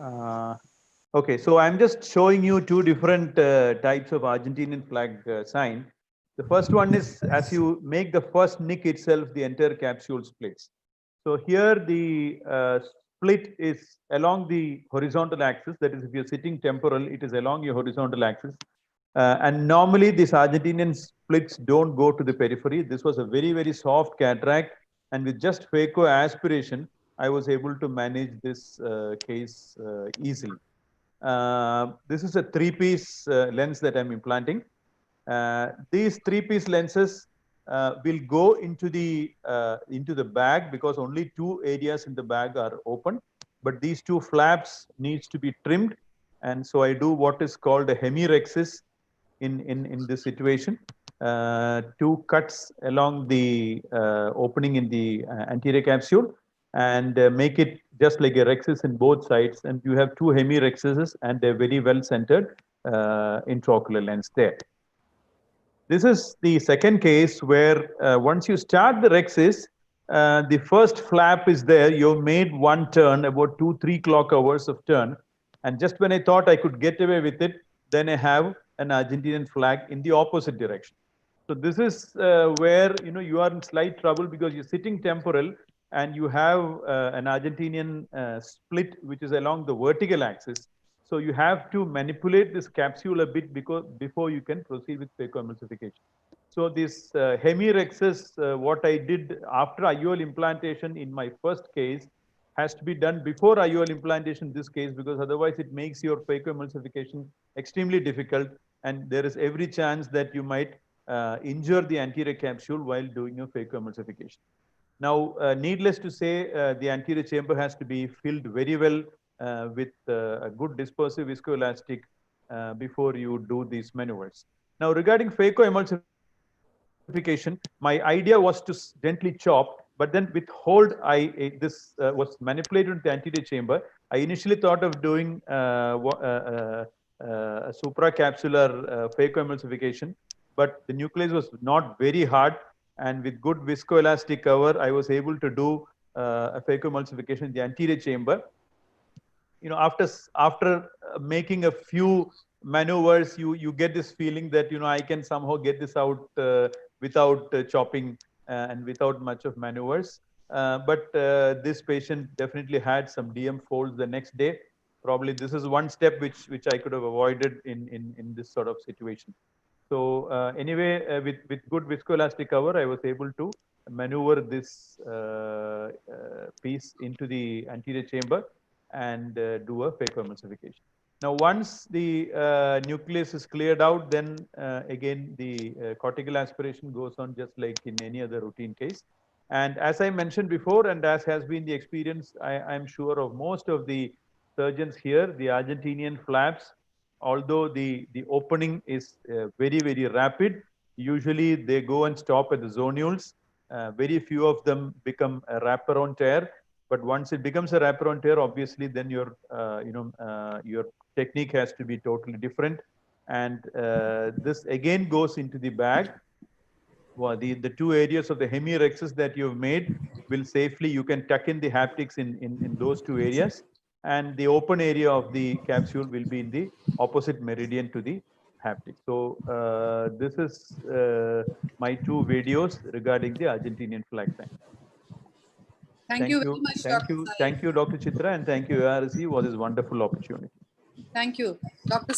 Uh, okay, so I'm just showing you two different types of Argentinian flag sign. The first one is as you make the first nick itself, the entire capsule splits. So here the split is along the horizontal axis. That is, if you're sitting temporal, it is along your horizontal axis. And normally these Argentinian splits don't go to the periphery. This was a very, very soft cataract. And with just phaco aspiration, I was able to manage this case easily. This is a three-piece lens that I'm implanting. These three-piece lenses will go into the bag because only two areas in the bag are open. But these two flaps needs to be trimmed. And so I do what is called a hemirexis in this situation. Two cuts along the opening in the anterior capsule and make it just like a rexis in both sides. And you have two hemirexes and a very well centered intraocular lens there. This is the second case where once you start the rexis, the first flap is there. You made one turn, about 2-3 clock hours of turn. And just when I thought I could get away with it, then I have an Argentinian flag in the opposite direction. So this is where you are in slight trouble because you're sitting temporal and you have an Argentinian split which is along the vertical axis. So you have to manipulate this capsule a bit before you can proceed with phacoemulsification. So this hemirexis, what I did after IOL implantation in my first case has to be done before IOL implantation in this case because otherwise it makes your phacoemulsification extremely difficult and there is every chance that you might injure the anterior capsule while doing your phacoemulsification. Now, needless to say, the anterior chamber has to be filled very well with a good dispersive viscoelastic before you do these maneuvers. Now, regarding phacoemulsification, my idea was to gently chop, but then with hold, this was manipulated into the anterior chamber. I initially thought of doing a supracapsular phacoemulsification, but the nucleus was not very hard, and with good viscoelastic cover, I was able to do a phacoemulsification in the anterior chamber. After making a few maneuvers, you get this feeling that I can somehow get this out without chopping and without much of maneuvers. But this patient definitely had some DM folds the next day. Probably this is one step which I could have avoided in this sort of situation. So anyway, with good viscoelastic cover, I was able to maneuver this piece into the anterior chamber and do a phacoemulsification. Now, once the nucleus is cleared out, then again the cortical aspiration goes on just like in any other routine case. And as I mentioned before, and as has been the experience, I'm sure of most of the surgeons here, the Argentinian flaps, although the opening is very, very rapid, usually they go and stop at the zonules. Very few of them become a wraparound tear. But once it becomes a wraparound tear, obviously, then your technique has to be totally different. And this again goes into the bag. Well, the two areas of the hemirexis that you've made will safely, you can tuck in the haptics in those two areas. And the open area of the capsule will be in the opposite meridian to the haptic. So this is my two videos regarding the Argentinian flag sign. Thank you very much, Dr. Sai. Thank you, Dr. Chitra, and thank you, ARC, for this wonderful opportunity. Thank you. Dr.